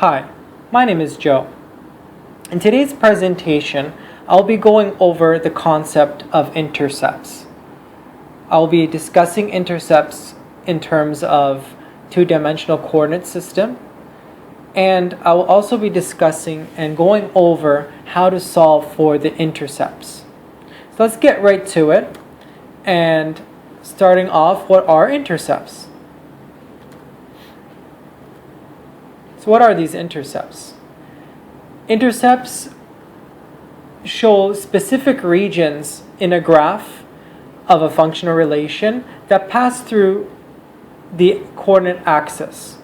Hi, my name is Joe. In today's presentation, I'll be going over the concept of intercepts. I'll be discussing intercepts in terms of two-dimensional coordinate system, and I will also be discussing and going over how to solve for the intercepts. So let's get right to it, and starting off, what are intercepts? So what are these intercepts? Intercepts show specific regions in a graph of a functional relation that pass through the coordinate axis.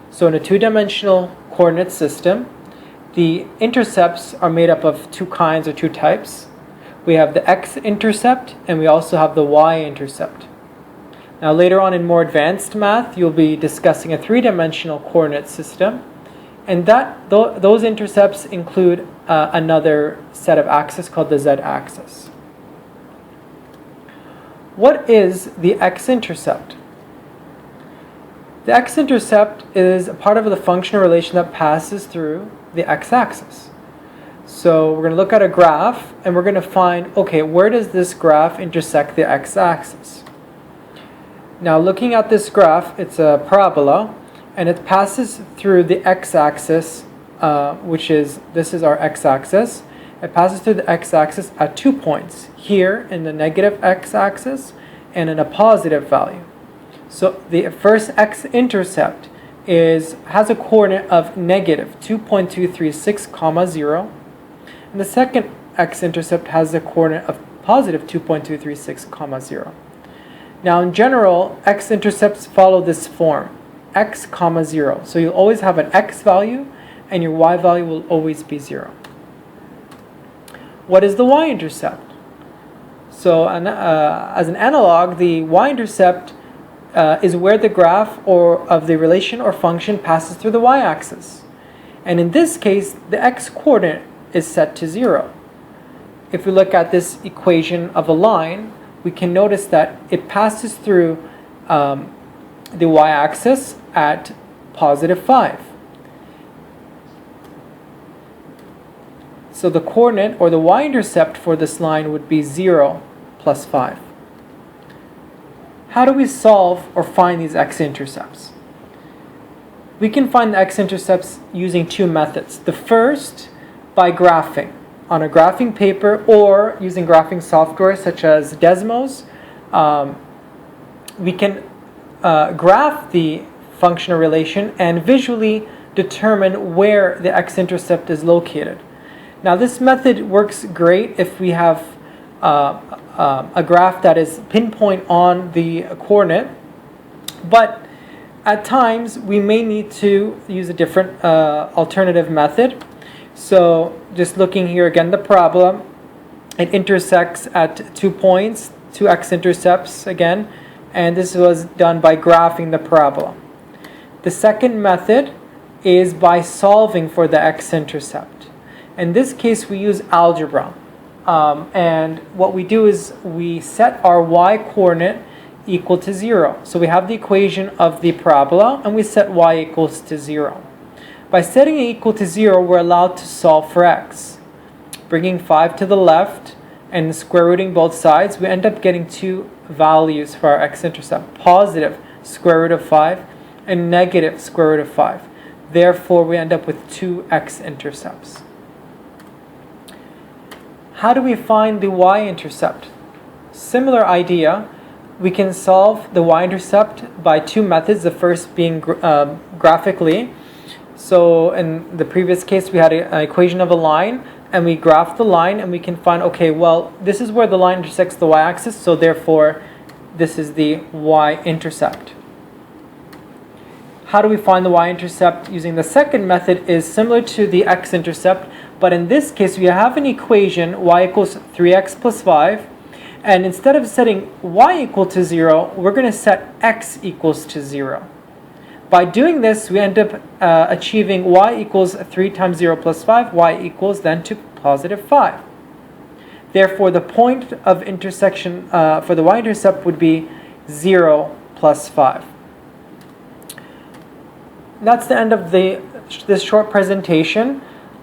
So in a two-dimensional coordinate system, the intercepts are made up of two kinds or two types. We have the x-intercept and we also have the y-intercept. Now later on in more advanced math, you'll be discussing a three-dimensional coordinate system, and those intercepts include another set of axes called the z-axis. What is the x-intercept? The x-intercept is a part of the functional relation that passes through the x-axis. So we're going to look at a graph and we're going to find, okay, where does this graph intersect the x-axis? Now looking at this graph, it's a parabola, and it passes through the x-axis, this is our x-axis. It passes through the x-axis at 2 points, here in the negative x-axis and in a positive value. So the first x-intercept has a coordinate of negative 2.236, 0, and the second x-intercept has a coordinate of positive 2.236, 0. Now in general, x-intercepts follow this form, x, 0. So you'll always have an x value and your y value will always be 0. What is the y-intercept? So as an analog, the y-intercept is where the graph of the relation or function passes through the y-axis. And in this case, the x-coordinate is set to 0. If we look at this equation of a line, we can notice that it passes through the y-axis at positive 5. So the coordinate or the y-intercept for this line would be 0 plus 5. How do we solve or find these x-intercepts? We can find the x-intercepts using two methods. The first, by graphing on a graphing paper or using graphing software such as Desmos. We can graph the functional relation and visually determine where the x-intercept is located. Now this method works great if we have a graph that is pinpoint on the coordinate, but at times we may need to use a different alternative method. So just looking here again, the parabola, it intersects at 2 points, two x-intercepts again, and this was done by graphing the parabola. The second method is by solving for the x-intercept. In this case, we use algebra. And what we do is we set our y-coordinate equal to 0. So we have the equation of the parabola, and we set y equals to 0. By setting it equal to 0, we're allowed to solve for x. Bringing 5 to the left and square rooting both sides, we end up getting two values for our x-intercept, positive square root of 5 and negative square root of 5. Therefore, we end up with two x-intercepts. How do we find the y-intercept? Similar idea. We can solve the y-intercept by two methods, the first being graphically. So in the previous case, we had an equation of a line, and we graph the line, and we can find, okay, well, this is where the line intersects the y-axis, so therefore, this is the y-intercept. How do we find the y-intercept? Using the second method is similar to the x-intercept, but in this case, we have an equation, y equals 3x plus 5, and instead of setting y equal to 0, we're going to set x equals to 0. By doing this, we end up achieving y equals 3 times 0 plus 5, y equals then to positive 5. Therefore, the point of intersection for the y-intercept would be 0 plus 5. That's the end of the this short presentation.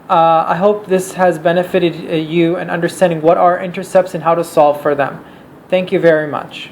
I hope this has benefited you in understanding what are intercepts and how to solve for them. Thank you very much.